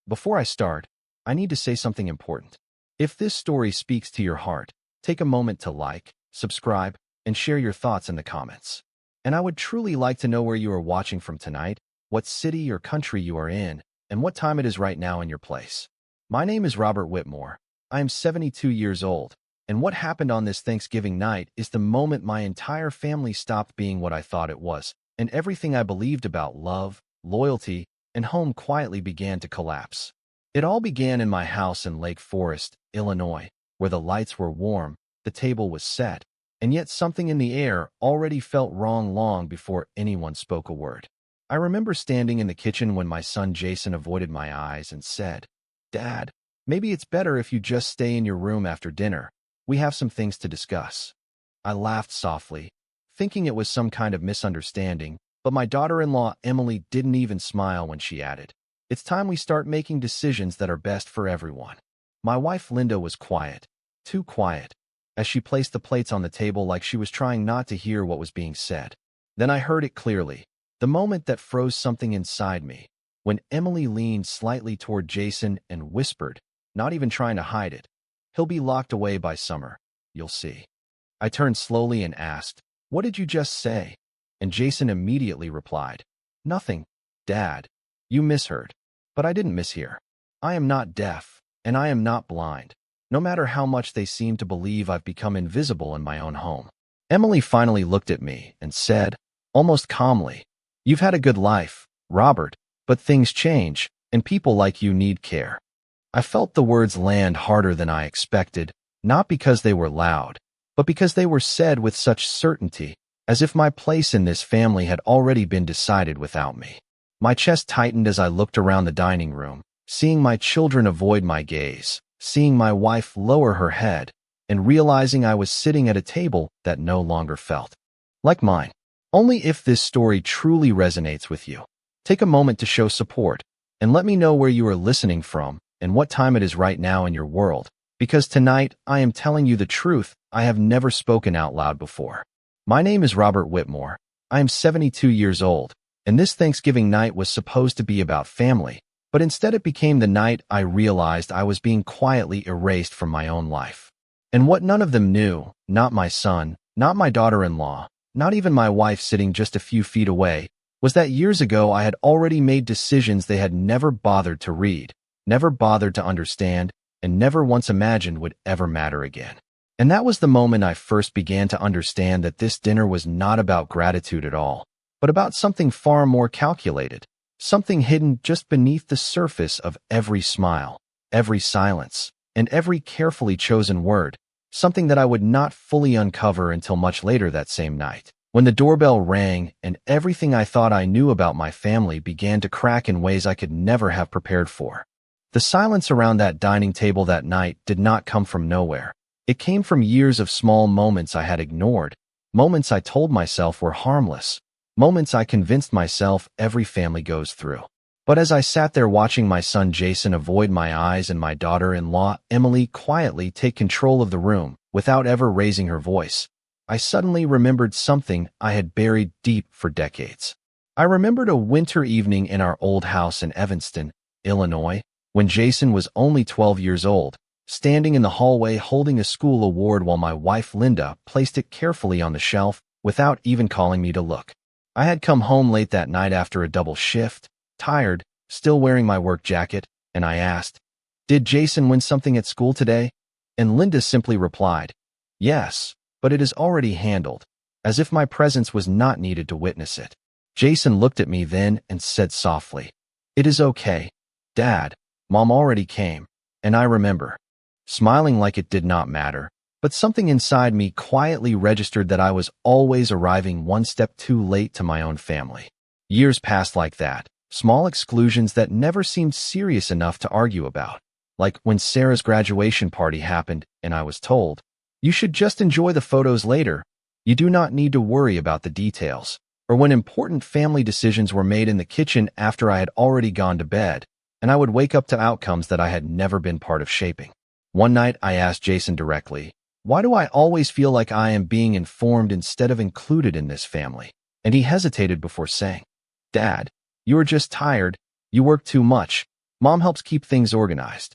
Before I start, I need to say something important. If this story speaks to your heart, take a moment to like, subscribe, and share your thoughts in the comments. And I would truly like to know where you are watching from tonight, what city or country you are in, and what time it is right now in your place. My name is Robert Whitmore. I am 72 years old, and what happened on this Thanksgiving night is the moment my entire family stopped being what I thought it was, and everything I believed about love, loyalty, and home quietly began to collapse. It all began in my house in Lake Forest, Illinois, where the lights were warm, the table was set, and yet something in the air already felt wrong long before anyone spoke a word. I remember standing in the kitchen when my son Jason avoided my eyes and said, "Dad, maybe it's better if you just stay in your room after dinner. We have some things to discuss." I laughed softly, thinking it was some kind of misunderstanding, but my daughter-in-law Emily didn't even smile when she added, "It's time we start making decisions that are best for everyone." My wife Linda was quiet, too quiet, as she placed the plates on the table like she was trying not to hear what was being said. Then I heard it clearly, the moment that froze something inside me, when Emily leaned slightly toward Jason and whispered, not even trying to hide it, "He'll be locked away by summer, you'll see." I turned slowly and asked, "What did you just say?" And Jason immediately replied, "Nothing, Dad. You misheard." But I didn't mishear. I am not deaf, and I am not blind, no matter how much they seem to believe I've become invisible in my own home. Emily finally looked at me and said, almost calmly, "You've had a good life, Robert, but things change, and people like you need care." I felt the words land harder than I expected, not because they were loud, but because they were said with such certainty, as if my place in this family had already been decided without me. My chest tightened as I looked around the dining room, seeing my children avoid my gaze, seeing my wife lower her head, and realizing I was sitting at a table that no longer felt like mine. Only if this story truly resonates with you, take a moment to show support, and let me know where you are listening from and what time it is right now in your world, because tonight I am telling you the truth I have never spoken out loud before. My name is Robert Whitmore. I am 72 years old, and this Thanksgiving night was supposed to be about family, but instead it became the night I realized I was being quietly erased from my own life. And what none of them knew, not my son, not my daughter-in-law, not even my wife sitting just a few feet away, was that years ago I had already made decisions they had never bothered to read, never bothered to understand, and never once imagined would ever matter again. And that was the moment I first began to understand that this dinner was not about gratitude at all, but about something far more calculated, something hidden just beneath the surface of every smile, every silence, and every carefully chosen word, something that I would not fully uncover until much later that same night, when the doorbell rang and everything I thought I knew about my family began to crack in ways I could never have prepared for. The silence around that dining table that night did not come from nowhere. It came from years of small moments I had ignored, moments I told myself were harmless, moments I convinced myself every family goes through. But as I sat there watching my son Jason avoid my eyes and my daughter-in-law Emily quietly take control of the room without ever raising her voice, I suddenly remembered something I had buried deep for decades. I remembered a winter evening in our old house in Evanston, Illinois, when Jason was only 12 years old, standing in the hallway holding a school award while my wife Linda placed it carefully on the shelf without even calling me to look. I had come home late that night after a double shift, tired, still wearing my work jacket, and I asked, "Did Jason win something at school today?" And Linda simply replied, "Yes, but it is already handled," as if my presence was not needed to witness it. Jason looked at me then and said softly, "It is okay, Dad. Mom already came." And I remember smiling like it did not matter, but something inside me quietly registered that I was always arriving one step too late to my own family. Years passed like that, small exclusions that never seemed serious enough to argue about. Like when Sarah's graduation party happened and I was told, "You should just enjoy the photos later. You do not need to worry about the details." Or when important family decisions were made in the kitchen after I had already gone to bed, and I would wake up to outcomes that I had never been part of shaping. One night I asked Jason directly, "Why do I always feel like I am being informed instead of included in this family?" And he hesitated before saying, "Dad, you are just tired. You work too much. Mom helps keep things organized.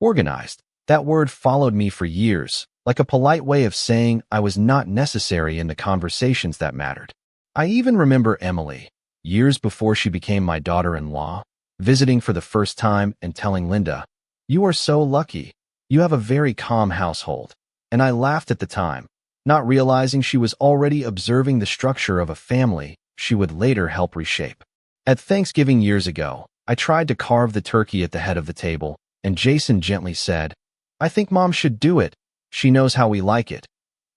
Organized. That word followed me for years, like a polite way of saying I was not necessary in the conversations that mattered. I even remember Emily, years before she became my daughter-in-law, visiting for the first time and telling Linda, "You are so lucky. You have a very calm household." And I laughed at the time, not realizing she was already observing the structure of a family she would later help reshape. At Thanksgiving years ago, I tried to carve the turkey at the head of the table, and Jason gently said, "I think Mom should do it. She knows how we like it."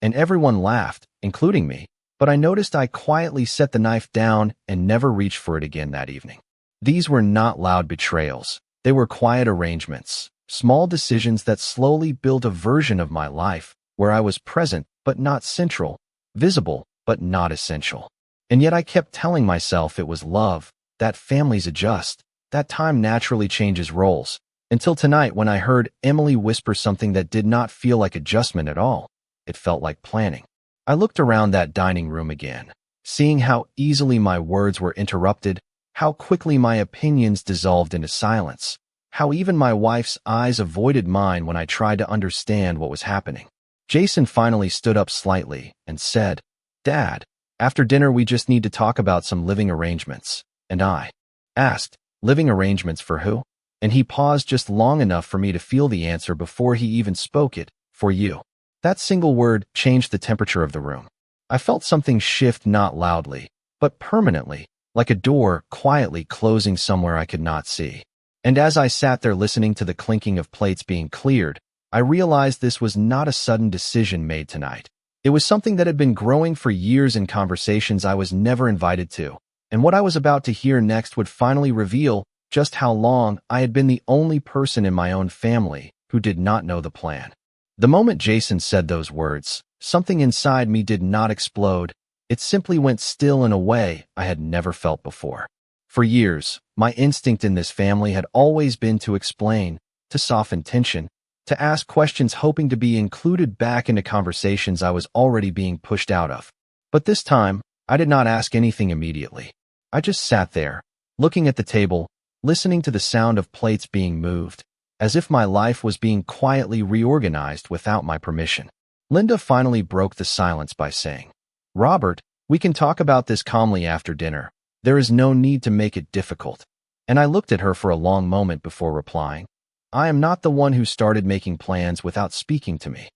And everyone laughed, including me, but I noticed I quietly set the knife down and never reached for it again that evening. These were not loud betrayals. They were quiet arrangements, small decisions that slowly built a version of my life where I was present but not central, visible but not essential. And yet I kept telling myself it was love, that families adjust, that time naturally changes roles, until tonight when I heard Emily whisper something that did not feel like adjustment at all. It felt like planning. I looked around that dining room again, seeing how easily my words were interrupted, how quickly my opinions dissolved into silence, how even my wife's eyes avoided mine when I tried to understand what was happening. Jason finally stood up slightly and said, "Dad, after dinner we just need to talk about some living arrangements." And I asked, "Living arrangements for who?" And he paused just long enough for me to feel the answer before he even spoke it, "For you." That single word changed the temperature of the room. I felt something shift, not loudly, but permanently, like a door quietly closing somewhere I could not see. And as I sat there listening to the clinking of plates being cleared, I realized this was not a sudden decision made tonight. It was something that had been growing for years in conversations I was never invited to, and what I was about to hear next would finally reveal just how long I had been the only person in my own family who did not know the plan. The moment Jason said those words, something inside me did not explode. It simply went still in a way I had never felt before. For years, my instinct in this family had always been to explain, to soften tension, to ask questions hoping to be included back into conversations I was already being pushed out of. But this time, I did not ask anything immediately. I just sat there, looking at the table, listening to the sound of plates being moved, as if my life was being quietly reorganized without my permission. Linda finally broke the silence by saying, "Robert, we can talk about this calmly after dinner. There is no need to make it difficult." And I looked at her for a long moment before replying, "I am not the one who started making plans without speaking to me."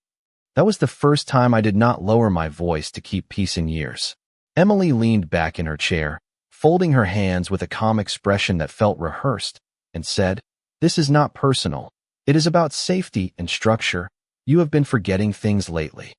That was the first time I did not lower my voice to keep peace in years. Emily leaned back in her chair, folding her hands with a calm expression that felt rehearsed, and said, "This is not personal. It is about safety and structure. You have been forgetting things lately."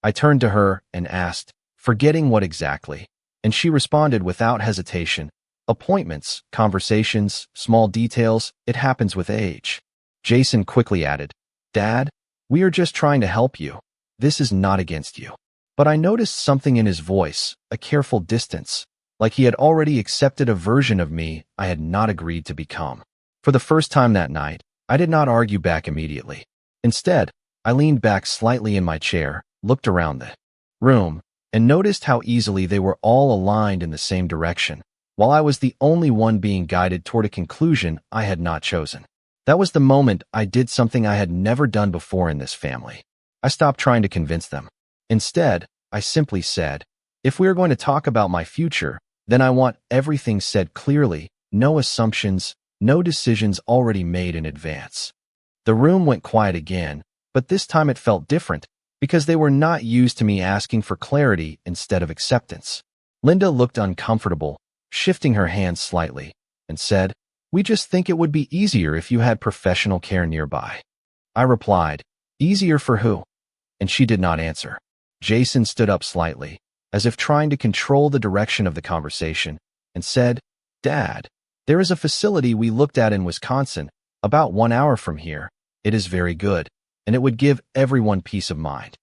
I turned to her and asked, "Forgetting what exactly?" And she responded without hesitation, "Appointments, conversations, small details, it happens with age." Jason quickly added, "Dad, we are just trying to help you. This is not against you." But I noticed something in his voice, a careful distance, like he had already accepted a version of me I had not agreed to become. For the first time that night, I did not argue back immediately. Instead, I leaned back slightly in my chair, looked around the room, and noticed how easily they were all aligned in the same direction, while I was the only one being guided toward a conclusion I had not chosen. That was the moment I did something I had never done before in this family. I stopped trying to convince them. Instead, I simply said, "If we are going to talk about my future, then I want everything said clearly, no assumptions, no decisions already made in advance." The room went quiet again, but this time it felt different, because they were not used to me asking for clarity instead of acceptance. Linda looked uncomfortable, shifting her hands slightly, and said, "We just think it would be easier if you had professional care nearby." I replied, "Easier for who?" And she did not answer. Jason stood up slightly, as if trying to control the direction of the conversation, and said, "Dad, there is a facility we looked at in Wisconsin, about 1 hour from here. It is very good, and it would give everyone peace of mind."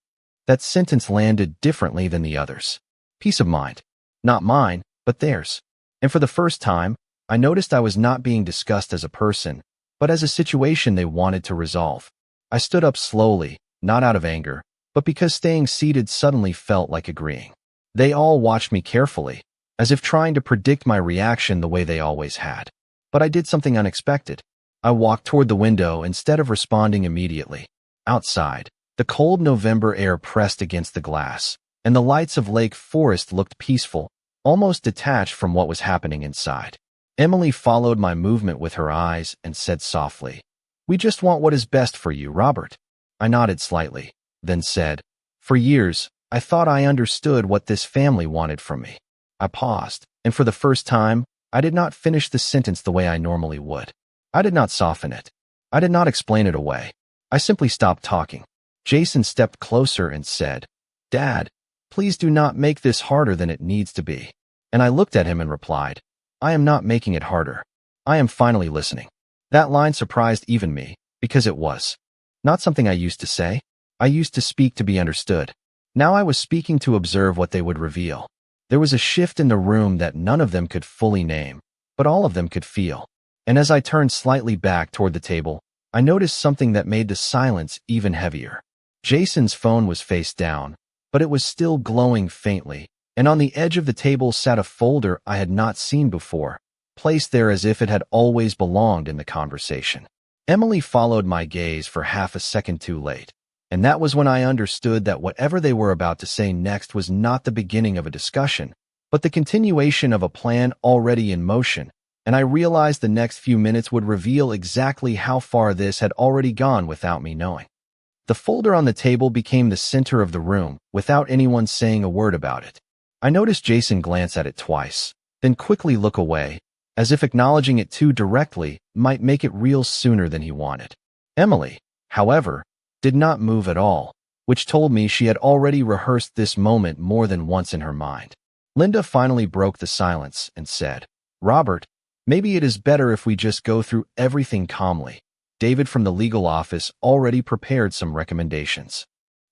That sentence landed differently than the others. Peace of mind. Not mine, but theirs. And for the first time, I noticed I was not being discussed as a person, but as a situation they wanted to resolve. I stood up slowly, not out of anger, but because staying seated suddenly felt like agreeing. They all watched me carefully, as if trying to predict my reaction the way they always had. But I did something unexpected. I walked toward the window instead of responding immediately. Outside, the cold November air pressed against the glass, and the lights of Lake Forest looked peaceful, almost detached from what was happening inside. Emily followed my movement with her eyes and said softly, "We just want what is best for you, Robert." I nodded slightly, then said, "For years, I thought I understood what this family wanted from me." I paused, and for the first time, I did not finish the sentence the way I normally would. I did not soften it. I did not explain it away. I simply stopped talking. Jason stepped closer and said, "Dad, please do not make this harder than it needs to be." And I looked at him and replied, "I am not making it harder. I am finally listening." That line surprised even me, because it was not something I used to say. I used to speak to be understood. Now I was speaking to observe what they would reveal. There was a shift in the room that none of them could fully name, but all of them could feel. And as I turned slightly back toward the table, I noticed something that made the silence even heavier. Jason's phone was face down, but it was still glowing faintly, and on the edge of the table sat a folder I had not seen before, placed there as if it had always belonged in the conversation. Emily followed my gaze for half a second too late, and that was when I understood that whatever they were about to say next was not the beginning of a discussion, but the continuation of a plan already in motion, and I realized the next few minutes would reveal exactly how far this had already gone without me knowing. The folder on the table became the center of the room, without anyone saying a word about it. I noticed Jason glance at it twice, then quickly look away, as if acknowledging it too directly might make it real sooner than he wanted. Emily, however, did not move at all, which told me she had already rehearsed this moment more than once in her mind. Linda finally broke the silence and said, "Robert, maybe it is better if we just go through everything calmly. David from the legal office already prepared some recommendations."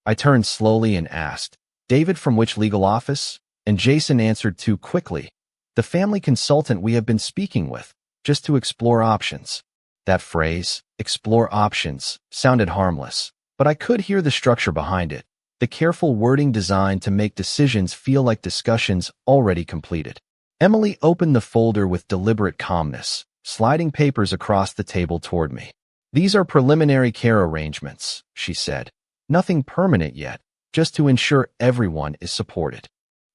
I turned slowly and asked, "David from which legal office?" And Jason answered too quickly, "The family consultant we have been speaking with, just to explore options." That phrase, explore options, sounded harmless, but I could hear the structure behind it, the careful wording designed to make decisions feel like discussions already completed. Emily opened the folder with deliberate calmness, sliding papers across the table toward me. "These are preliminary care arrangements," she said. "Nothing permanent yet, just to ensure everyone is supported."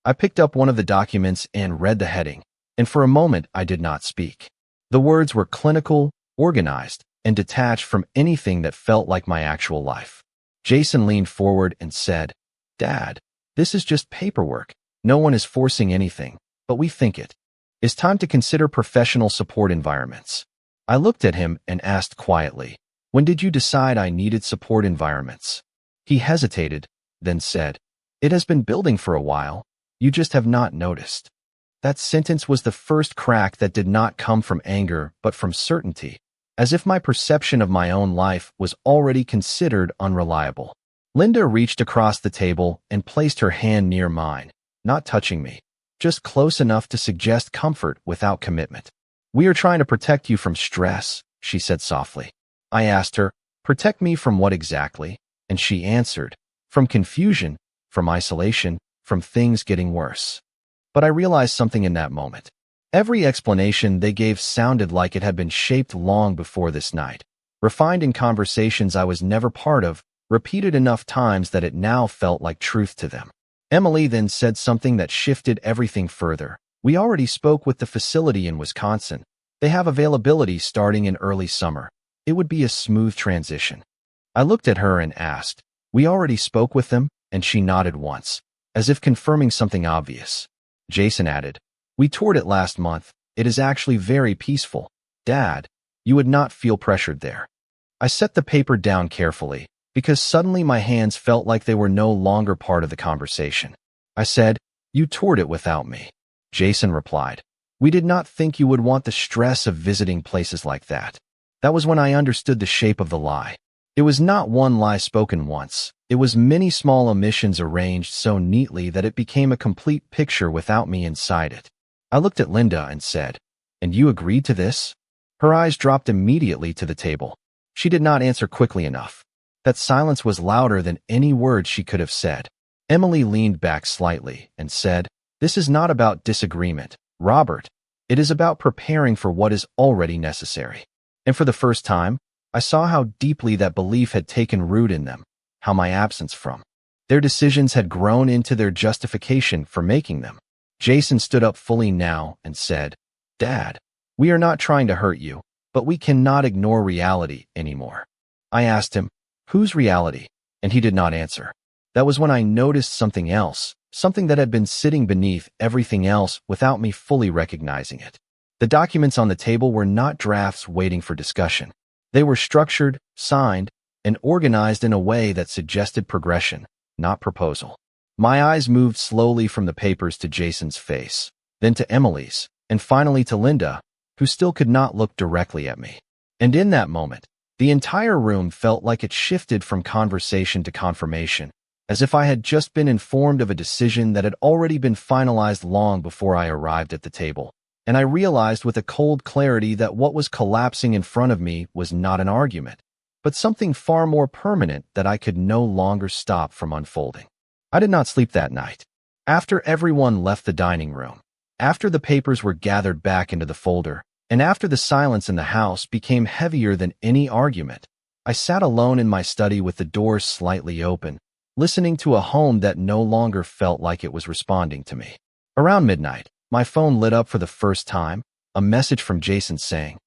I picked up one of the documents and read the heading, and for a moment I did not speak. The words were clinical, organized, and detached from anything that felt like my actual life. Jason leaned forward and said, "Dad, this is just paperwork. No one is forcing anything, but we think it is time to consider professional support environments." I looked at him and asked quietly, "When did you decide I needed support environments?" He hesitated, then said, "It has been building for a while. You just have not noticed." That sentence was the first crack that did not come from anger but from certainty, as if my perception of my own life was already considered unreliable. Linda reached across the table and placed her hand near mine, not touching me, just close enough to suggest comfort without commitment. "We are trying to protect you from stress," she said softly. I asked her, "Protect me from what exactly?" And she answered, "From confusion, from isolation, from things getting worse." But I realized something in that moment. Every explanation they gave sounded like it had been shaped long before this night, refined in conversations I was never part of, repeated enough times that it now felt like truth to them. Emily then said something that shifted everything further. "We already spoke with the facility in Wisconsin. They have availability starting in early summer. It would be a smooth transition." I looked at her and asked, "We already spoke with them?" And she nodded once, as if confirming something obvious. Jason added, "We toured it last month. It is actually very peaceful. Dad, you would not feel pressured there." I set the paper down carefully, because suddenly my hands felt like they were no longer part of the conversation. I said, "You toured it without me." Jason replied, "We did not think you would want the stress of visiting places like that." That was when I understood the shape of the lie. It was not one lie spoken once. It was many small omissions arranged so neatly that it became a complete picture without me inside it. I looked at Linda and said, "And you agreed to this?" Her eyes dropped immediately to the table. She did not answer quickly enough. That silence was louder than any word she could have said. Emily leaned back slightly and said, "This is not about disagreement, Robert. It is about preparing for what is already necessary." And for the first time, I saw how deeply that belief had taken root in them, how my absence from their decisions had grown into their justification for making them. Jason stood up fully now and said, "Dad, we are not trying to hurt you, but we cannot ignore reality anymore." I asked him, "Whose reality?" And he did not answer. That was when I noticed something else, something that had been sitting beneath everything else without me fully recognizing it. The documents on the table were not drafts waiting for discussion. They were structured, signed, and organized in a way that suggested progression, not proposal. My eyes moved slowly from the papers to Jason's face, then to Emily's, and finally to Linda, who still could not look directly at me. And in that moment, the entire room felt like it shifted from conversation to confirmation, as if I had just been informed of a decision that had already been finalized long before I arrived at the table. And I realized with a cold clarity that what was collapsing in front of me was not an argument, but something far more permanent that I could no longer stop from unfolding. I did not sleep that night. After everyone left the dining room, after the papers were gathered back into the folder, and after the silence in the house became heavier than any argument, I sat alone in my study with the doors slightly open, listening to a home that no longer felt like it was responding to me. Around midnight, my phone lit up for the first time, a message from Jason saying,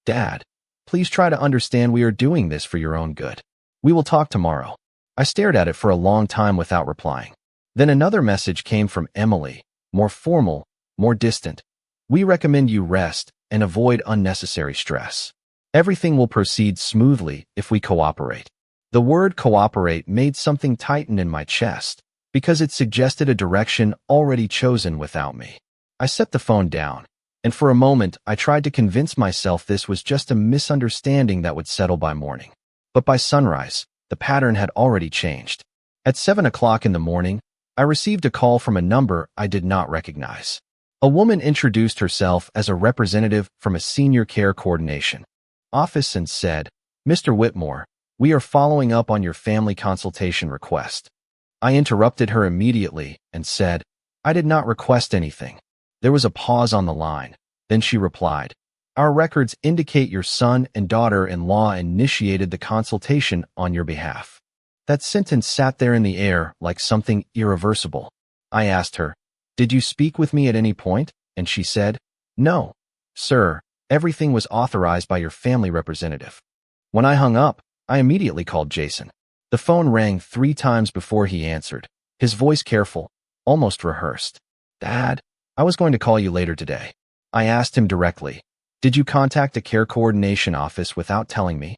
"Dad, please try to understand we are doing this for your own good. We will talk tomorrow." I stared at it for a long time without replying. Then another message came from Emily, more formal, more distant. "We recommend you rest and avoid unnecessary stress. Everything will proceed smoothly if we cooperate." The word cooperate made something tighten in my chest because it suggested a direction already chosen without me. I set the phone down, and for a moment I tried to convince myself this was just a misunderstanding that would settle by morning. But by sunrise, the pattern had already changed. At 7 o'clock in the morning, I received a call from a number I did not recognize. A woman introduced herself as a representative from a senior care coordination office and said, "Mr. Whitmore, we are following up on your family consultation request." I interrupted her immediately and said, "I did not request anything." There was a pause on the line. Then she replied, "Our records indicate your son and daughter-in-law initiated the consultation on your behalf." That sentence sat there in the air like something irreversible. I asked her, "Did you speak with me at any point?" And she said, "No, sir, everything was authorized by your family representative." When I hung up, I immediately called Jason. The phone rang 3 times before he answered, his voice careful, almost rehearsed. "Dad, I was going to call you later today." I asked him directly, "Did you contact the care coordination office without telling me?"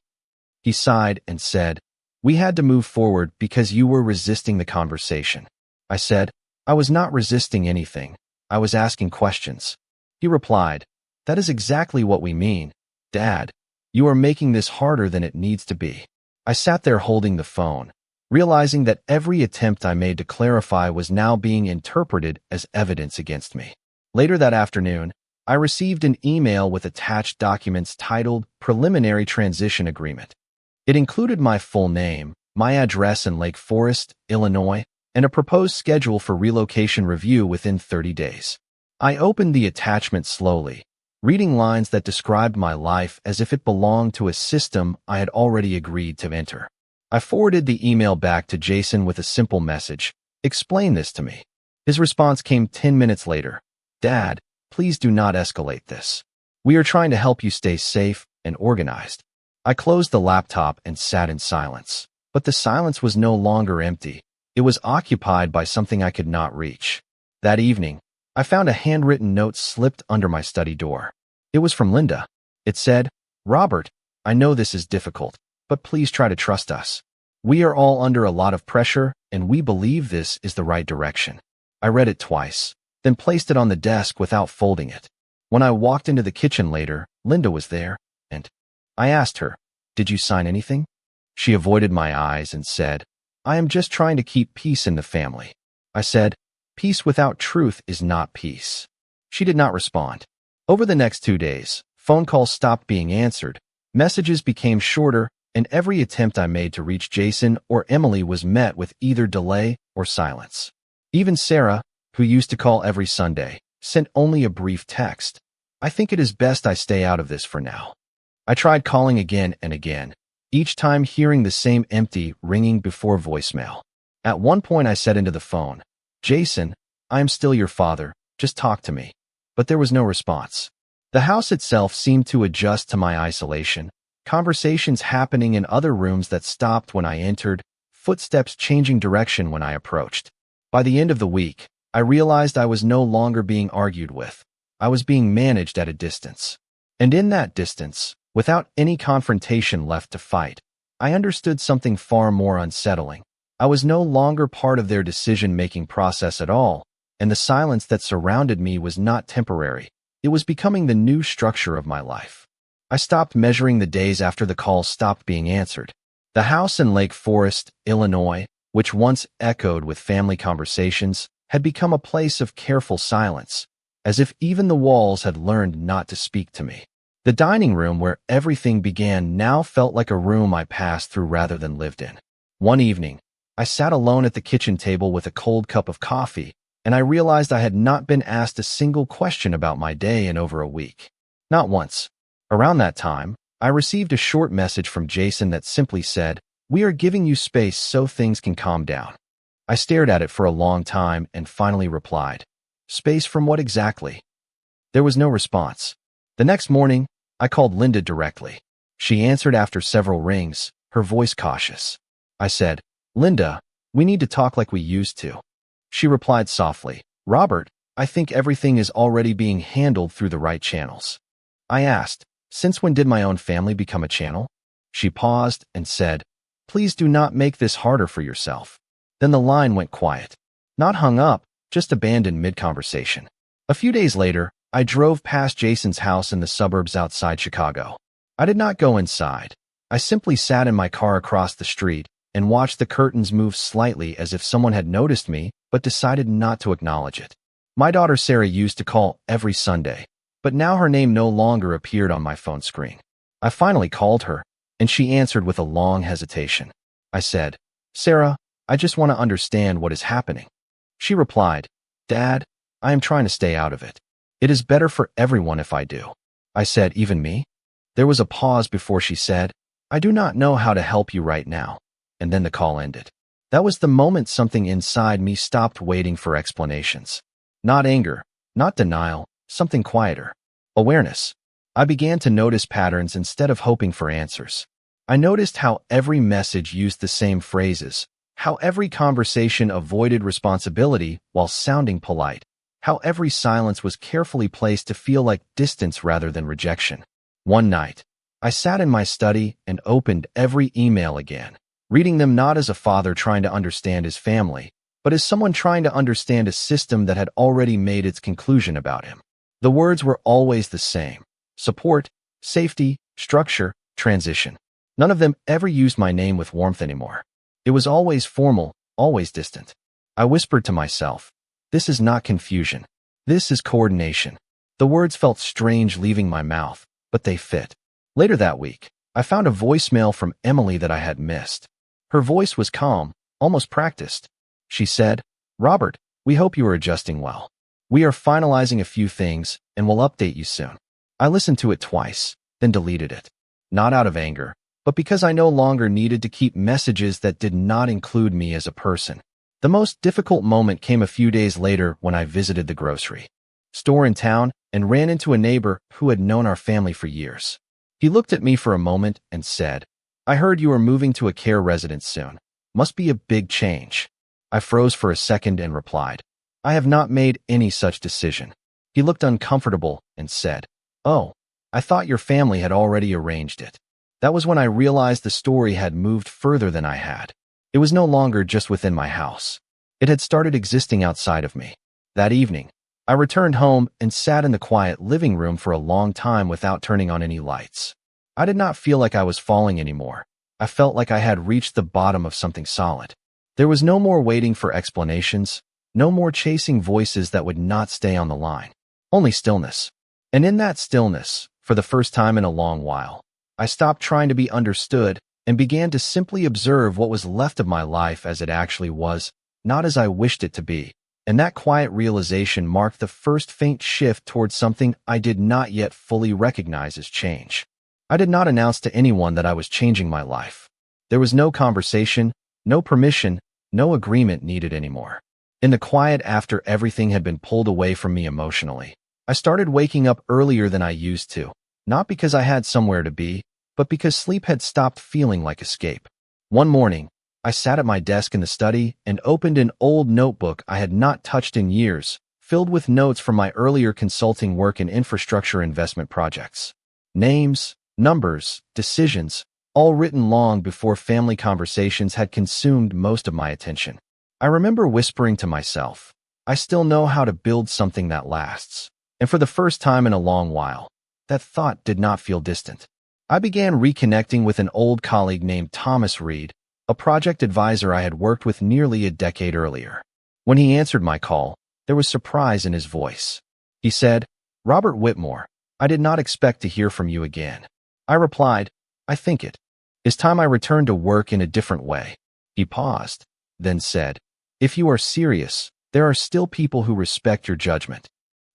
He sighed and said, "We had to move forward because you were resisting the conversation." I said, "I was not resisting anything. I was asking questions." He replied, "That is exactly what we mean. Dad, you are making this harder than it needs to be." I sat there holding the phone, realizing that every attempt I made to clarify was now being interpreted as evidence against me. Later that afternoon, I received an email with attached documents titled Preliminary Transition Agreement. It included my full name, my address in Lake Forest, Illinois, and a proposed schedule for relocation review within 30 days. I opened the attachment slowly, reading lines that described my life as if it belonged to a system I had already agreed to enter. I forwarded the email back to Jason with a simple message, "Explain this to me." His response came 10 minutes later. "Dad, please do not escalate this. We are trying to help you stay safe and organized." I closed the laptop and sat in silence. But the silence was no longer empty. It was occupied by something I could not reach. That evening, I found a handwritten note slipped under my study door. It was from Linda. It said, "Robert, I know this is difficult, but please try to trust us. We are all under a lot of pressure, and we believe this is the right direction." I read it twice, then placed it on the desk without folding it. When I walked into the kitchen later, Linda was there, and I asked her, "Did you sign anything?" She avoided my eyes and said, "I am just trying to keep peace in the family." I said, "Peace without truth is not peace." She did not respond. Over the next 2 days, phone calls stopped being answered, messages became shorter, and every attempt I made to reach Jason or Emily was met with either delay or silence. Even Sarah, who used to call every Sunday, sent only a brief text. "I think it is best I stay out of this for now." I tried calling again and again, each time hearing the same empty, ringing before voicemail. At one point I said into the phone, "Jason, I am still your father, just talk to me." But there was no response. The house itself seemed to adjust to my isolation, conversations happening in other rooms that stopped when I entered, footsteps changing direction when I approached. By the end of the week, I realized I was no longer being argued with. I was being managed at a distance. And in that distance, without any confrontation left to fight, I understood something far more unsettling. I was no longer part of their decision-making process at all, and the silence that surrounded me was not temporary. It was becoming the new structure of my life. I stopped measuring the days after the calls stopped being answered. The house in Lake Forest, Illinois, which once echoed with family conversations, had become a place of careful silence, as if even the walls had learned not to speak to me. The dining room where everything began now felt like a room I passed through rather than lived in. One evening, I sat alone at the kitchen table with a cold cup of coffee, and I realized I had not been asked a single question about my day in over a week. Not once. Around that time, I received a short message from Jason that simply said, "We are giving you space so things can calm down." I stared at it for a long time and finally replied, "Space from what exactly?" There was no response. The next morning, I called Linda directly. She answered after several rings, her voice cautious. I said, "Linda, we need to talk like we used to." She replied softly, "Robert, I think everything is already being handled through the right channels." I asked, "Since when did my own family become a channel?" She paused and said, "Please do not make this harder for yourself." Then the line went quiet. Not hung up, just abandoned mid-conversation. A few days later, I drove past Jason's house in the suburbs outside Chicago. I did not go inside. I simply sat in my car across the street and watched the curtains move slightly as if someone had noticed me but decided not to acknowledge it. My daughter Sarah used to call every Sunday, but now her name no longer appeared on my phone screen. I finally called her, and she answered with a long hesitation. I said, "Sarah, I just want to understand what is happening." She replied, "Dad, I am trying to stay out of it. It is better for everyone if I do." I said, "Even me?" There was a pause before she said, "I do not know how to help you right now." And then the call ended. That was the moment something inside me stopped waiting for explanations. Not anger, not denial, something quieter. Awareness. I began to notice patterns instead of hoping for answers. I noticed how every message used the same phrases, how every conversation avoided responsibility while sounding polite, how every silence was carefully placed to feel like distance rather than rejection. One night, I sat in my study and opened every email again, reading them not as a father trying to understand his family, but as someone trying to understand a system that had already made its conclusion about him. The words were always the same: support, safety, structure, transition. None of them ever used my name with warmth anymore. It was always formal, always distant. I whispered to myself, "This is not confusion. This is coordination." The words felt strange leaving my mouth, but they fit. Later that week, I found a voicemail from Emily that I had missed. Her voice was calm, almost practiced. She said, "Robert, we hope you are adjusting well. We are finalizing a few things, and will update you soon." I listened to it twice, then deleted it. Not out of anger, but because I no longer needed to keep messages that did not include me as a person. The most difficult moment came a few days later when I visited the grocery store in town and ran into a neighbor who had known our family for years. He looked at me for a moment and said, "I heard you are moving to a care residence soon. Must be a big change." I froze for a second and replied, "I have not made any such decision." He looked uncomfortable and said, "Oh, I thought your family had already arranged it." That was when I realized the story had moved further than I had. It was no longer just within my house. It had started existing outside of me. That evening, I returned home and sat in the quiet living room for a long time without turning on any lights. I did not feel like I was falling anymore. I felt like I had reached the bottom of something solid. There was no more waiting for explanations, no more chasing voices that would not stay on the line. Only stillness. And in that stillness, for the first time in a long while, I stopped trying to be understood and began to simply observe what was left of my life as it actually was, not as I wished it to be. And that quiet realization marked the first faint shift towards something I did not yet fully recognize as change. I did not announce to anyone that I was changing my life. There was no conversation, no permission, no agreement needed anymore. In the quiet after everything had been pulled away from me emotionally, I started waking up earlier than I used to, not because I had somewhere to be, but because sleep had stopped feeling like escape. One morning, I sat at my desk in the study and opened an old notebook I had not touched in years, filled with notes from my earlier consulting work in infrastructure investment projects. Names, numbers, decisions, all written long before family conversations had consumed most of my attention. I remember whispering to myself, I still know how to build something that lasts. And for the first time in a long while, that thought did not feel distant. I began reconnecting with an old colleague named Thomas Reed, a project advisor I had worked with nearly a decade earlier. When he answered my call, there was surprise in his voice. He said, "Robert Whitmore, I did not expect to hear from you again." I replied, "I think it is time I returned to work in a different way." He paused, then said, "If you are serious, there are still people who respect your judgment."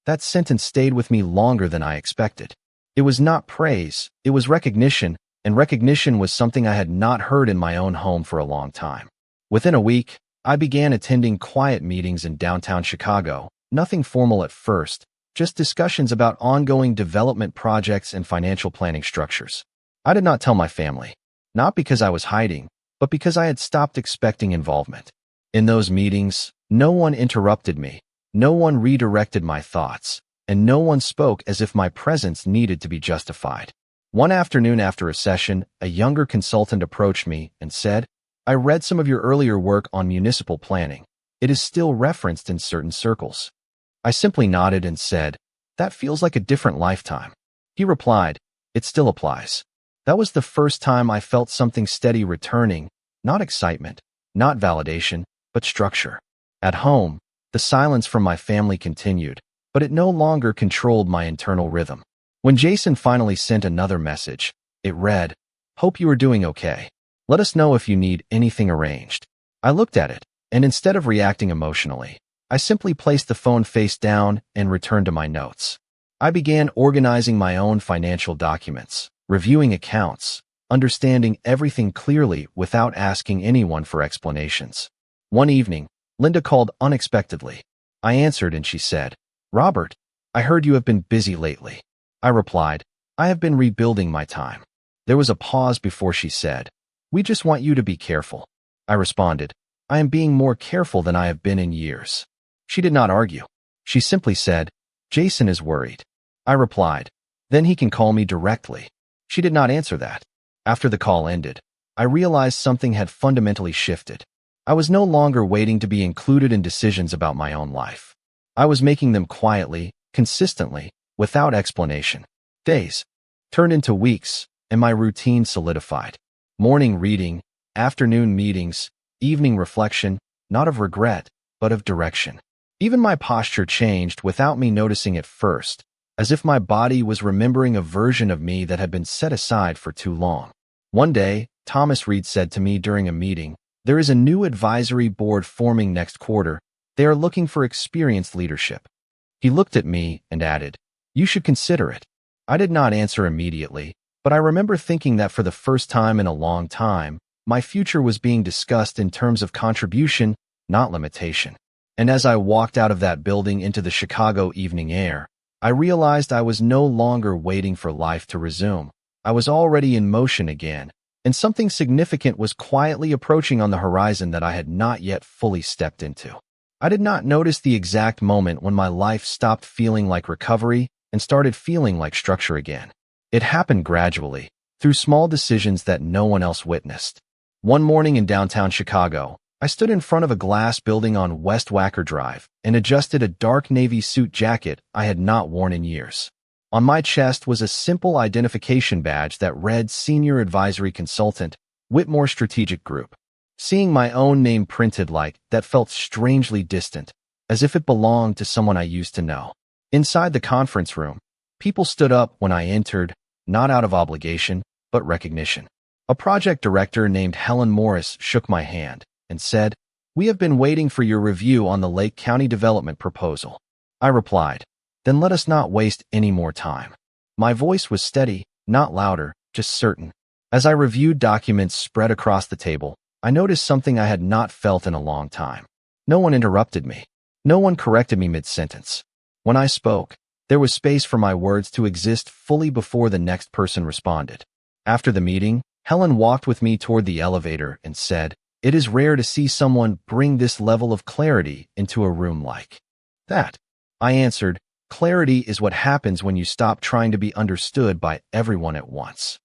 That sentence stayed with me longer than I expected. It was not praise, it was recognition, and recognition was something I had not heard in my own home for a long time. Within a week, I began attending quiet meetings in downtown Chicago, nothing formal at first, just discussions about ongoing development projects and financial planning structures. I did not tell my family, not because I was hiding, but because I had stopped expecting involvement. In those meetings, no one interrupted me, no one redirected my thoughts, and no one spoke as if my presence needed to be justified. One afternoon after a session, a younger consultant approached me and said, "I read some of your earlier work on municipal planning. It is still referenced in certain circles." I simply nodded and said, "That feels like a different lifetime." He replied, "It still applies." That was the first time I felt something steady returning, not excitement, not validation, but structure. At home, the silence from my family continued, but it no longer controlled my internal rhythm. When Jason finally sent another message, it read, "Hope you are doing okay. Let us know if you need anything arranged." I looked at it, and instead of reacting emotionally, I simply placed the phone face down and returned to my notes. I began organizing my own financial documents, reviewing accounts, understanding everything clearly without asking anyone for explanations. One evening, Linda called unexpectedly. I answered and she said, "Robert, I heard you have been busy lately." I replied, "I have been rebuilding my time." There was a pause before she said, "We just want you to be careful." I responded, "I am being more careful than I have been in years." She did not argue. She simply said, "Jason is worried." I replied, "Then he can call me directly." She did not answer that. After the call ended, I realized something had fundamentally shifted. I was no longer waiting to be included in decisions about my own life. I was making them quietly, consistently, without explanation. Days turned into weeks, and my routine solidified. Morning reading, afternoon meetings, evening reflection, not of regret, but of direction. Even my posture changed without me noticing at first, as if my body was remembering a version of me that had been set aside for too long. One day, Thomas Reed said to me during a meeting, "There is a new advisory board forming next quarter. They are looking for experienced leadership." He looked at me and added, "You should consider it." I did not answer immediately, but I remember thinking that for the first time in a long time, my future was being discussed in terms of contribution, not limitation. And as I walked out of that building into the Chicago evening air, I realized I was no longer waiting for life to resume. I was already in motion again, and something significant was quietly approaching on the horizon that I had not yet fully stepped into. I did not notice the exact moment when my life stopped feeling like recovery and started feeling like structure again. It happened gradually, through small decisions that no one else witnessed. One morning in downtown Chicago, I stood in front of a glass building on West Wacker Drive and adjusted a dark navy suit jacket I had not worn in years. On my chest was a simple identification badge that read Senior Advisory Consultant, Whitmore Strategic Group. Seeing my own name printed like that felt strangely distant, as if it belonged to someone I used to know. Inside the conference room, people stood up when I entered, not out of obligation, but recognition. A project director named Helen Morris shook my hand and said, "We have been waiting for your review on the Lake County development proposal." I replied, "Then let us not waste any more time." My voice was steady, not louder, just certain. As I reviewed documents spread across the table, I noticed something I had not felt in a long time. No one interrupted me. No one corrected me mid-sentence. When I spoke, there was space for my words to exist fully before the next person responded. After the meeting, Helen walked with me toward the elevator and said, "It is rare to see someone bring this level of clarity into a room like that." I answered, "Clarity is what happens when you stop trying to be understood by everyone at once."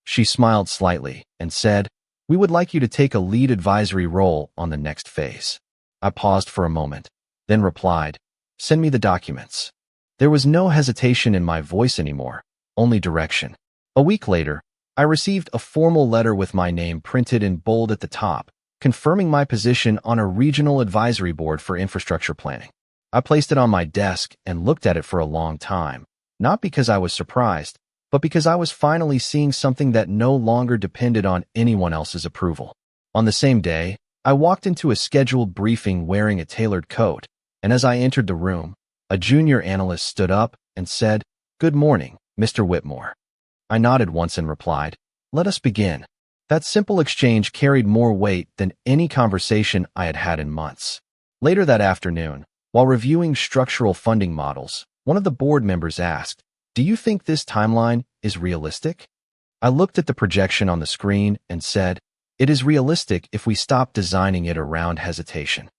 She smiled slightly and said, "We would like you to take a lead advisory role on the next phase." I paused for a moment, then replied, "Send me the documents." There was no hesitation in my voice anymore, only direction. A week later, I received a formal letter with my name printed in bold at the top, confirming my position on a regional advisory board for infrastructure planning. I placed it on my desk and looked at it for a long time, not because I was surprised, but because I was finally seeing something that no longer depended on anyone else's approval. On the same day, I walked into a scheduled briefing wearing a tailored coat, and as I entered the room, a junior analyst stood up and said, "Good morning, Mr. Whitmore." I nodded once and replied, "Let us begin." That simple exchange carried more weight than any conversation I had had in months. Later that afternoon, while reviewing structural funding models, one of the board members asked, "Do you think this timeline is realistic?" I looked at the projection on the screen and said, "It is realistic if we stop designing it around hesitation."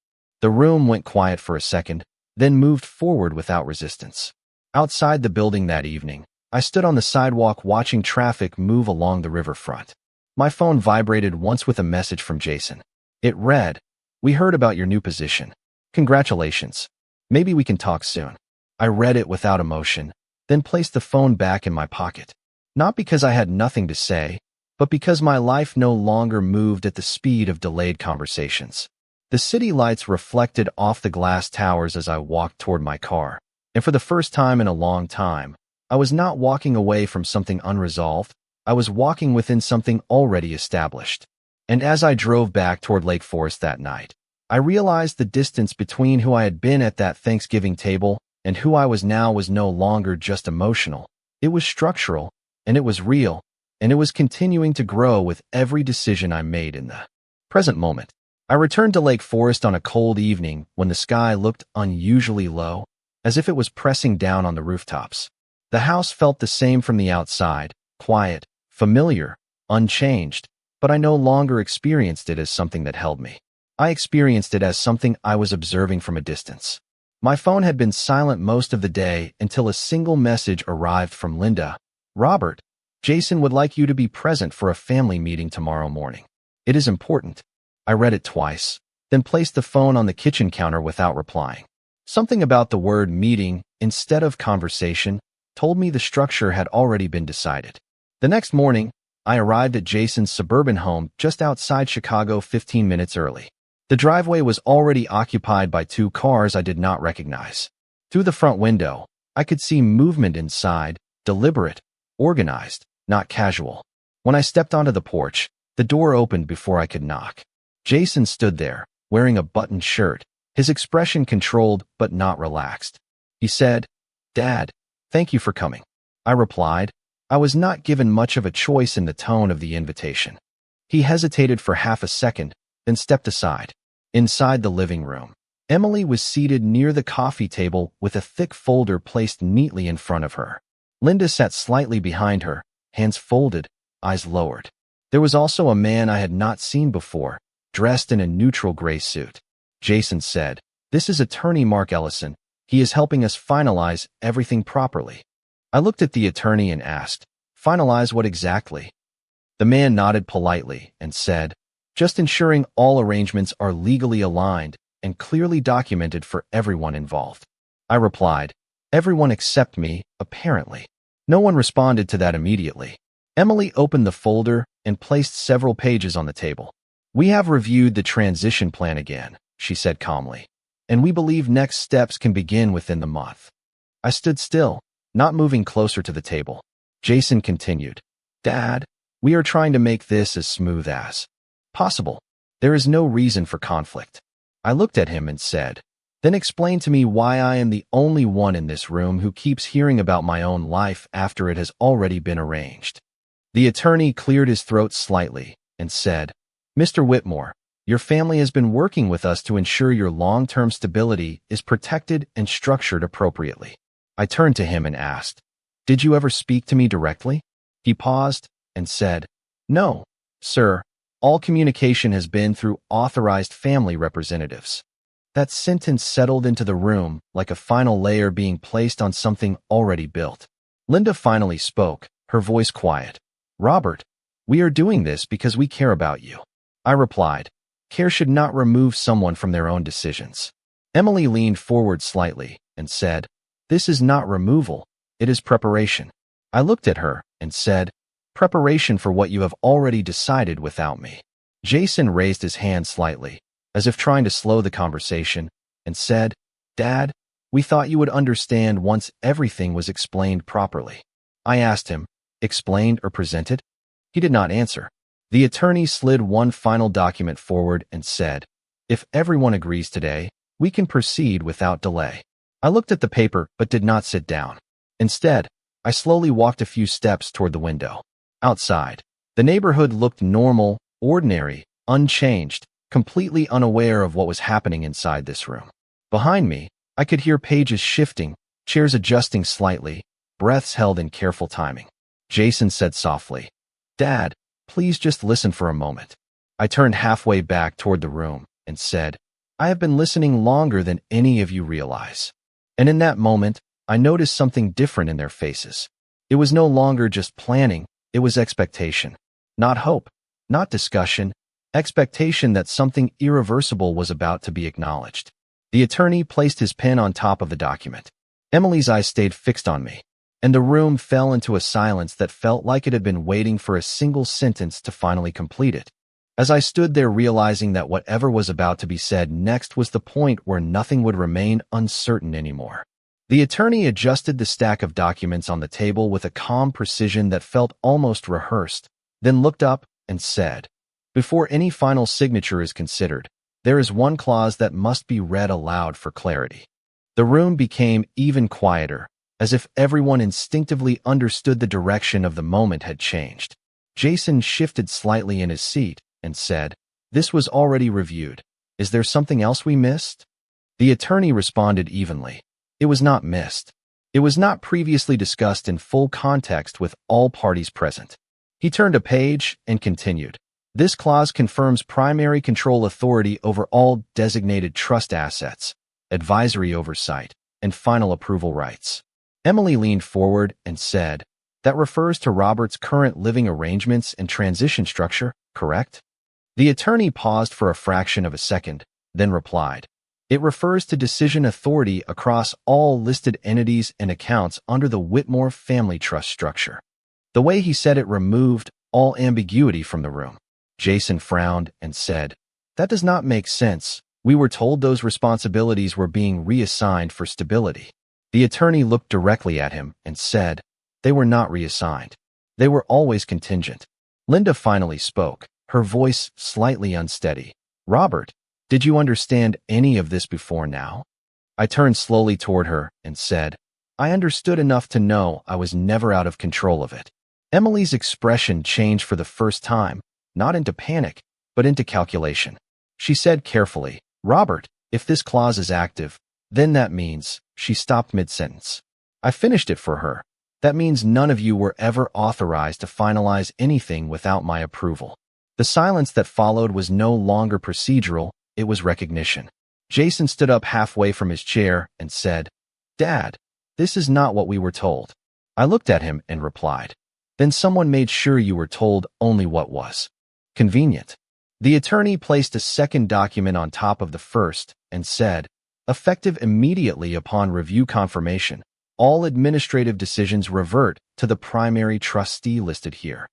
The room went quiet for a second, then moved forward without resistance. Outside the building that evening, I stood on the sidewalk watching traffic move along the riverfront. My phone vibrated once with a message from Jason. It read, "We heard about your new position. Congratulations. Maybe we can talk soon." I read it without emotion, then placed the phone back in my pocket. Not because I had nothing to say, but because my life no longer moved at the speed of delayed conversations. The city lights reflected off the glass towers as I walked toward my car, and for the first time in a long time, I was not walking away from something unresolved. I was walking within something already established. And as I drove back toward Lake Forest that night, I realized the distance between who I had been at that Thanksgiving table and who I was now was no longer just emotional. It was structural, and it was real, and it was continuing to grow with every decision I made in the present moment. I returned to Lake Forest on a cold evening when the sky looked unusually low, as if it was pressing down on the rooftops. The house felt the same from the outside, quiet, familiar, unchanged, but I no longer experienced it as something that held me. I experienced it as something I was observing from a distance. My phone had been silent most of the day until a single message arrived from Linda. "Robert, Jason would like you to be present for a family meeting tomorrow morning. It is important." I read it twice, then placed the phone on the kitchen counter without replying. Something about the word meeting instead of conversation told me the structure had already been decided. The next morning, I arrived at Jason's suburban home just outside Chicago 15 minutes early. The driveway was already occupied by two cars I did not recognize. Through the front window, I could see movement inside, deliberate, organized, not casual. When I stepped onto the porch, the door opened before I could knock. Jason stood there, wearing a buttoned shirt, his expression controlled but not relaxed. He said, "Dad, thank you for coming." I replied. I was not given much of a choice in the tone of the invitation. He hesitated for half a second, then stepped aside. Inside the living room, Emily was seated near the coffee table with a thick folder placed neatly in front of her. Linda sat slightly behind her, hands folded, eyes lowered. There was also a man I had not seen before, dressed in a neutral gray suit. Jason said, "This is attorney Mark Ellison. He is helping us finalize everything properly." I looked at the attorney and asked, "Finalize what exactly?" The man nodded politely and said, "Just ensuring all arrangements are legally aligned and clearly documented for everyone involved." I replied, "Everyone except me, apparently." No one responded to that immediately. Emily opened the folder and placed several pages on the table. "We have reviewed the transition plan again," she said calmly, "and we believe next steps can begin within the month." I stood still, not moving closer to the table. Jason continued, "Dad, we are trying to make this as smooth as possible. There is no reason for conflict." I looked at him and said, "Then explain to me why I am the only one in this room who keeps hearing about my own life after it has already been arranged." The attorney cleared his throat slightly and said, "Mr. Whitmore, your family has been working with us to ensure your long-term stability is protected and structured appropriately." I turned to him and asked, "Did you ever speak to me directly?" He paused and said, "No, sir. All communication has been through authorized family representatives." That sentence settled into the room like a final layer being placed on something already built. Linda finally spoke, her voice quiet. "Robert, we are doing this because we care about you." I replied, "Care should not remove someone from their own decisions." Emily leaned forward slightly and said, "This is not removal, it is preparation." I looked at her and said, "Preparation for what you have already decided without me." Jason raised his hand slightly, as if trying to slow the conversation, and said, "Dad, we thought you would understand once everything was explained properly." I asked him, "Explained or presented?" He did not answer. The attorney slid one final document forward and said, "If everyone agrees today, we can proceed without delay." I looked at the paper but did not sit down. Instead, I slowly walked a few steps toward the window. Outside, the neighborhood looked normal, ordinary, unchanged, completely unaware of what was happening inside this room. Behind me, I could hear pages shifting, chairs adjusting slightly, breaths held in careful timing. Jason said softly, "Dad, please just listen for a moment." I turned halfway back toward the room and said, "I have been listening longer than any of you realize." And in that moment, I noticed something different in their faces. It was no longer just planning, it was expectation. Not hope, not discussion, expectation that something irreversible was about to be acknowledged. The attorney placed his pen on top of the document. Emily's eyes stayed fixed on me, and the room fell into a silence that felt like it had been waiting for a single sentence to finally complete it. As I stood there realizing that whatever was about to be said next was the point where nothing would remain uncertain anymore. The attorney adjusted the stack of documents on the table with a calm precision that felt almost rehearsed, then looked up and said, "Before any final signature is considered, there is one clause that must be read aloud for clarity." The room became even quieter, as if everyone instinctively understood the direction of the moment had changed. Jason shifted slightly in his seat and said, "This was already reviewed. Is there something else we missed?" The attorney responded evenly. It was not missed. It was not previously discussed in full context with all parties present. He turned a page and continued. "This clause confirms primary control authority over all designated trust assets, advisory oversight, and final approval rights." Emily leaned forward and said, "That refers to Robert's current living arrangements and transition structure, correct?" The attorney paused for a fraction of a second, then replied, "It refers to decision authority across all listed entities and accounts under the Whitmore family trust structure." The way he said it removed all ambiguity from the room. Jason frowned and said, "That does not make sense. We were told those responsibilities were being reassigned for stability." The attorney looked directly at him and said, "They were not reassigned. They were always contingent." Linda finally spoke, her voice slightly unsteady. "Robert, did you understand any of this before now?" I turned slowly toward her and said, "I understood enough to know I was never out of control of it." Emily's expression changed for the first time, not into panic, but into calculation. She said carefully, "Robert, if this clause is active, then that means—" She stopped mid-sentence. I finished it for her. "That means none of you were ever authorized to finalize anything without my approval." The silence that followed was no longer procedural, it was recognition. Jason stood up halfway from his chair and said, "Dad, this is not what we were told." I looked at him and replied, "Then someone made sure you were told only what was convenient." The attorney placed a second document on top of the first and said, "Effective immediately upon review confirmation, all administrative decisions revert to the primary trustee listed here."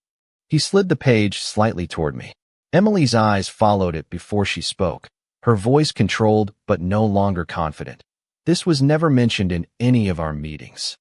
He slid the page slightly toward me. Emily's eyes followed it before she spoke, her voice controlled but no longer confident. "This was never mentioned in any of our meetings."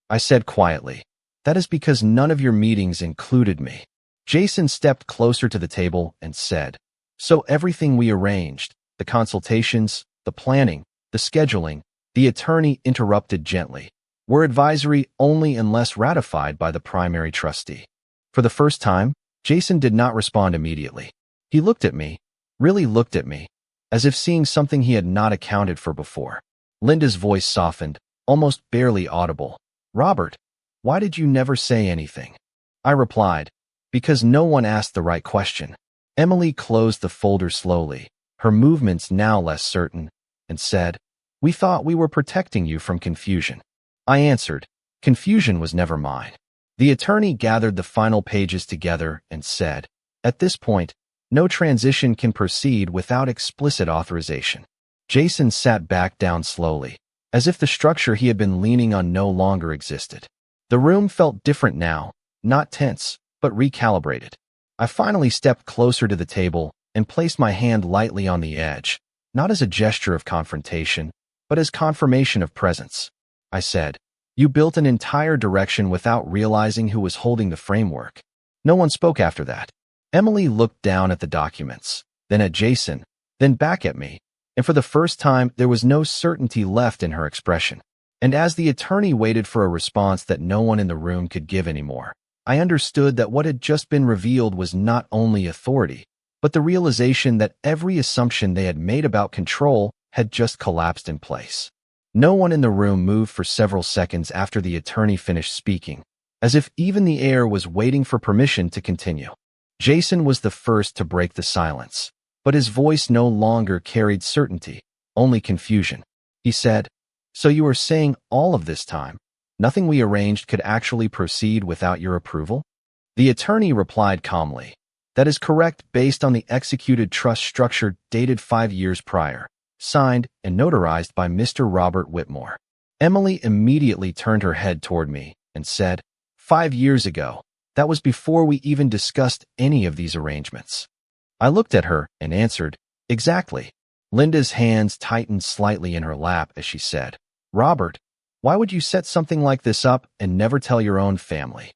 I said quietly, "That is because none of your meetings included me." Jason stepped closer to the table and said, "So everything we arranged, the consultations, the planning, the scheduling," the attorney interrupted gently, "were advisory only unless ratified by the primary trustee." For the first time, Jason did not respond immediately. He looked at me, really looked at me, as if seeing something he had not accounted for before. Linda's voice softened, almost barely audible. "Robert, why did you never say anything?" I replied, "Because no one asked the right question." Emily closed the folder slowly, her movements now less certain, and said, "We thought we were protecting you from confusion." I answered, "Confusion was never mine." The attorney gathered the final pages together and said, "At this point, no transition can proceed without explicit authorization." Jason sat back down slowly, as if the structure he had been leaning on no longer existed. The room felt different now, not tense, but recalibrated. I finally stepped closer to the table and placed my hand lightly on the edge, not as a gesture of confrontation, but as confirmation of presence. I said, "You built an entire direction without realizing who was holding the framework." No one spoke after that. Emily looked down at the documents, then at Jason, then back at me, and for the first time there was no certainty left in her expression. And as the attorney waited for a response that no one in the room could give anymore, I understood that what had just been revealed was not only authority, but the realization that every assumption they had made about control had just collapsed in place. No one in the room moved for several seconds after the attorney finished speaking, as if even the air was waiting for permission to continue. Jason was the first to break the silence, but his voice no longer carried certainty, only confusion. He said, "So you were saying all of this time, nothing we arranged could actually proceed without your approval?" The attorney replied calmly, "That is correct based on the executed trust structure dated 5 years prior, signed and notarized by Mr. Robert Whitmore." Emily immediately turned her head toward me and said, 5 years ago, that was before we even discussed any of these arrangements." I looked at her and answered, "Exactly." Linda's hands tightened slightly in her lap as she said, "Robert, why would you set something like this up and never tell your own family?"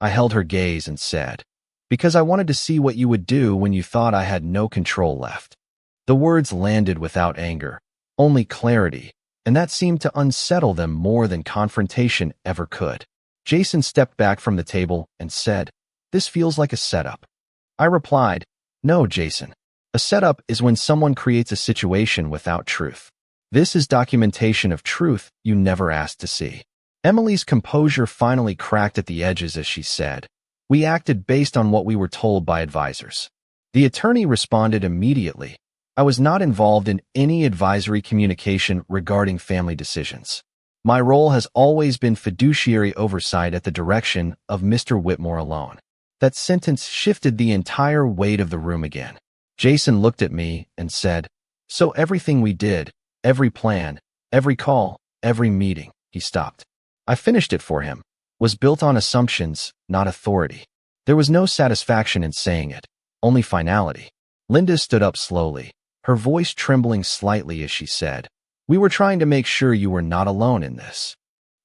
I held her gaze and said, "Because I wanted to see what you would do when you thought I had no control left." The words landed without anger, only clarity, and that seemed to unsettle them more than confrontation ever could. Jason stepped back from the table and said, "This feels like a setup." I replied, "No, Jason. A setup is when someone creates a situation without truth. This is documentation of truth you never asked to see." Emily's composure finally cracked at the edges as she said, "We acted based on what we were told by advisors." The attorney responded immediately, "I was not involved in any advisory communication regarding family decisions. My role has always been fiduciary oversight at the direction of Mr. Whitmore alone." That sentence shifted the entire weight of the room again. Jason looked at me and said, "So everything we did, every plan, every call, every meeting," he stopped. I finished it for him, "was built on assumptions, not authority." There was no satisfaction in saying it, only finality. Linda stood up slowly, her voice trembling slightly as she said, "We were trying to make sure you were not alone in this."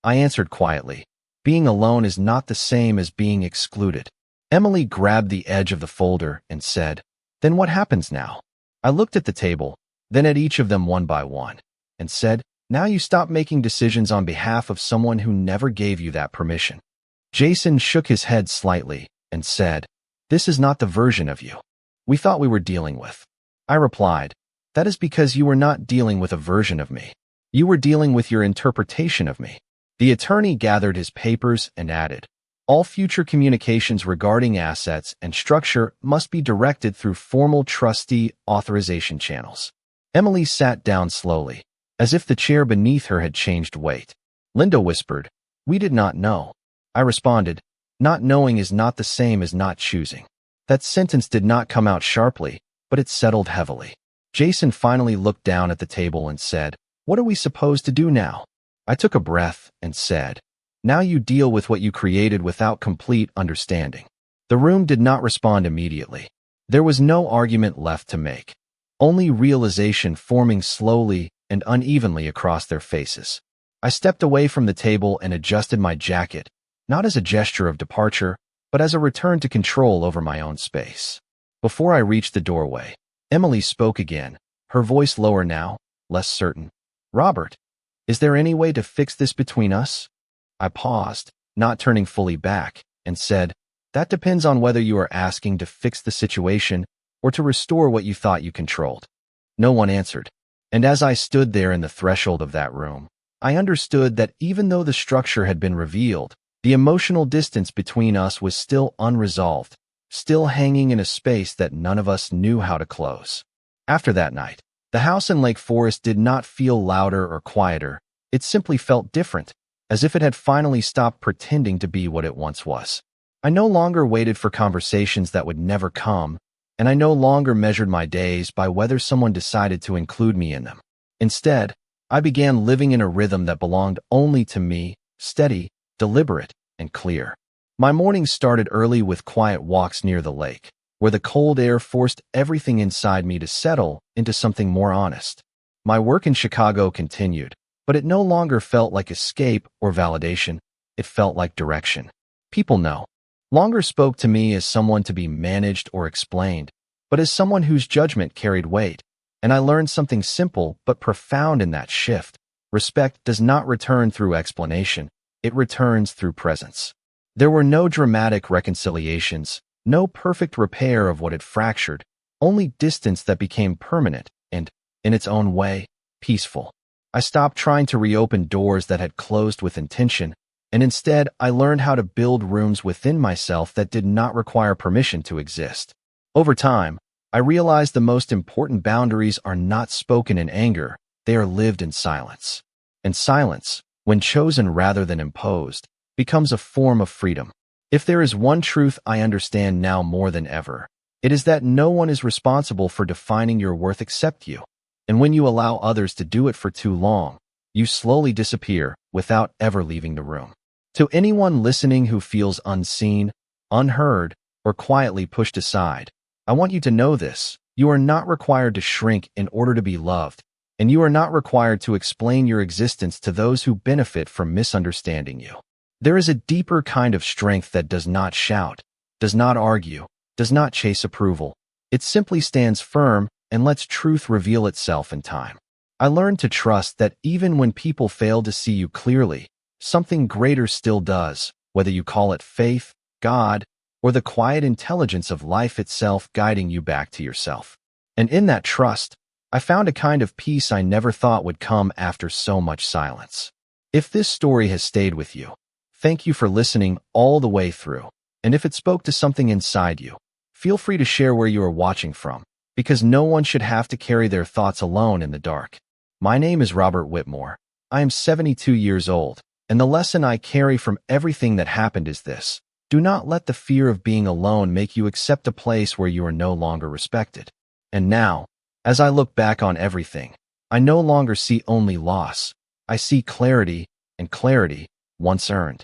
I answered quietly, "Being alone is not the same as being excluded." Emily grabbed the edge of the folder and said, "Then what happens now?" I looked at the table, then at each of them one by one, and said, "Now you stop making decisions on behalf of someone who never gave you that permission." Jason shook his head slightly and said, "This is not the version of you we thought we were dealing with." I replied, "That is because you were not dealing with a version of me. You were dealing with your interpretation of me." The attorney gathered his papers and added, "All future communications regarding assets and structure must be directed through formal trustee authorization channels." Emily sat down slowly, as if the chair beneath her had changed weight. Linda whispered, "We did not know." I responded, "Not knowing is not the same as not choosing." That sentence did not come out sharply, but it settled heavily. Jason finally looked down at the table and said, "What are we supposed to do now?" I took a breath and said, "Now you deal with what you created without complete understanding." The room did not respond immediately. There was no argument left to make, only realization forming slowly and unevenly across their faces. I stepped away from the table and adjusted my jacket, not as a gesture of departure, but as a return to control over my own space. Before I reached the doorway, Emily spoke again, her voice lower now, less certain. "Robert, is there any way to fix this between us?" I paused, not turning fully back, and said, That depends on whether you are asking to fix the situation or to restore what you thought you controlled. No one answered. And as I stood there in the threshold of that room, I understood that even though the structure had been revealed, the emotional distance between us was still unresolved, still hanging in a space that none of us knew how to close. After that night, the house in Lake Forest did not feel louder or quieter. It simply felt different, as if it had finally stopped pretending to be what it once was. I no longer waited for conversations that would never come, and I no longer measured my days by whether someone decided to include me in them. Instead, I began living in a rhythm that belonged only to me, steady, deliberate, and clear. My mornings started early with quiet walks near the lake, where the cold air forced everything inside me to settle into something more honest. My work in Chicago continued, but it no longer felt like escape or validation. It felt like direction. People no longer spoke to me as someone to be managed or explained, but as someone whose judgment carried weight. And I learned something simple but profound in that shift. Respect does not return through explanation. It returns through presence. There were no dramatic reconciliations, no perfect repair of what had fractured, only distance that became permanent and, in its own way, peaceful. I stopped trying to reopen doors that had closed with intention, and instead I learned how to build rooms within myself that did not require permission to exist. Over time, I realized the most important boundaries are not spoken in anger, they are lived in silence. And silence, when chosen rather than imposed, becomes a form of freedom. If there is one truth I understand now more than ever, it is that no one is responsible for defining your worth except you. And when you allow others to do it for too long, you slowly disappear without ever leaving the room. To anyone listening who feels unseen, unheard, or quietly pushed aside, I want you to know this: you are not required to shrink in order to be loved, and you are not required to explain your existence to those who benefit from misunderstanding you. There is a deeper kind of strength that does not shout, does not argue, does not chase approval. It simply stands firm and lets truth reveal itself in time. I learned to trust that even when people fail to see you clearly, something greater still does, whether you call it faith, God, or the quiet intelligence of life itself guiding you back to yourself. And in that trust, I found a kind of peace I never thought would come after so much silence. If this story has stayed with you, thank you for listening all the way through. And if it spoke to something inside you, feel free to share where you are watching from, because no one should have to carry their thoughts alone in the dark. My name is Robert Whitmore. I am 72 years old, and the lesson I carry from everything that happened is this: do not let the fear of being alone make you accept a place where you are no longer respected. And now, as I look back on everything, I no longer see only loss. I see clarity, and clarity, once earned,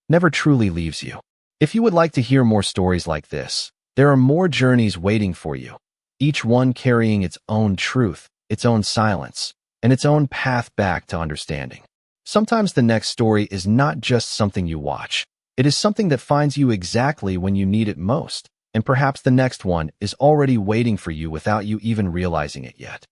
never truly leaves you. If you would like to hear more stories like this, there are more journeys waiting for you, each one carrying its own truth, its own silence, and its own path back to understanding. Sometimes the next story is not just something you watch. It is something that finds you exactly when you need it most, and perhaps the next one is already waiting for you without you even realizing it yet.